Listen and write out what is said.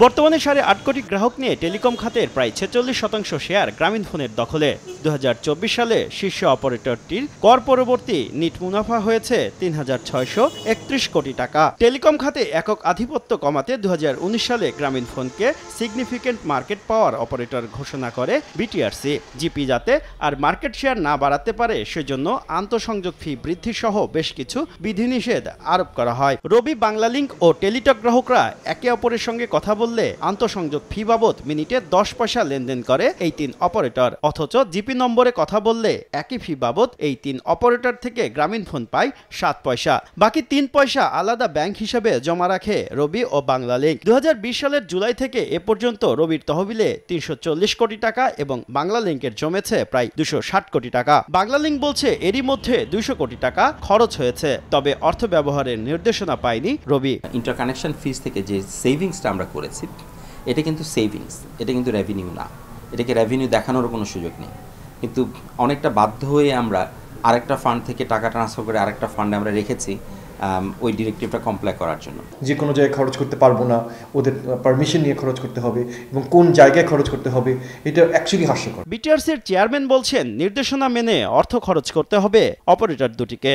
বর্তমানে 8.5 কোটি গ্রাহক নিয়ে টেলিকম খাতের প্রায় 46% শেয়ার গ্রামীণফোনের দখলে। 2024 সালে শীর্ষ অপারেটরটির কর পরবর্তী নিট মুনাফা হয়েছে 3,631 কোটি টাকা। টেলিকম খাতে একক আধিপত্য কমাতে 2019 সালে গ্রামীণফোনকে সিগনিফিকেন্ট মার্কেট পাওয়ার অপারেটর ঘোষণা করে বিটিআরসি। জিপি যাতে আর মার্কেট শেয়ার না বাড়াতে পারে সেজন্য আন্তঃসংযোগ ফি বৃদ্ধি সহ বেশ কিছু বিধিনিষেধ আরোপ করা হয়। রবি বাংলালিংক ও টেলিটক গ্রাহকরা একে অপরের সঙ্গে কথা বললে আন্তঃসংযোগ ফি বাবদ মিনিটে 10 পয়সা লেনদেন করে এই 3 অপারেটর। অথচ জিপি নম্বরে কথা বললে একই ফি বাবদ এই 3 অপারেটর থেকে গ্রামীণফোন পায় 7 পয়সা। বাকি 3 পয়সা আলাদা ব্যাংক হিসেবে জমা রাখে রবি ও বাংলালিংক। 2020 সালের জুলাই থেকে এ পর্যন্ত রবির তহবিলে 340 কোটি টাকা এবং বাংলালিংকের জমেছে প্রায় 260 কোটি টাকা। বাংলালিংক বলছে এরই মধ্যে 200 কোটি টাকা খরচ হয়েছে, তবে অর্থ ব্যবহারের নির্দেশনা পায়নি রবি। ইন্টারকানেকশন ফিস থেকে যে সেভিংসটা আমরা করেছি, এটা কিন্তু সেভিংস, এটা কিন্তু রেভিনিউ না। এটাকে রেভিনিউ দেখানোর কোনো সুযোগ নেই, কিন্তু অনেকটা বাধ্য হয়ে আমরা আরেকটা ফান্ড থেকে টাকা ট্রান্সফার করে আরেকটা ফান্ডে আমরা রেখেছি ওই ডিরেক্টিভটা কমপ্লাই করার জন্য। যে কোনো জায়গায় খরচ করতে পারবো না, ওদের পারমিশন নিয়ে খরচ করতে হবে এবং কোন জায়গায় খরচ করতে হবে, এটা অ্যাকচুয়ালি হাস্যকর। বিটিআরসির চেয়ারম্যান বলছেন নির্দেশনা মেনে অর্থ খরচ করতে হবে অপারেটর দুটিকে।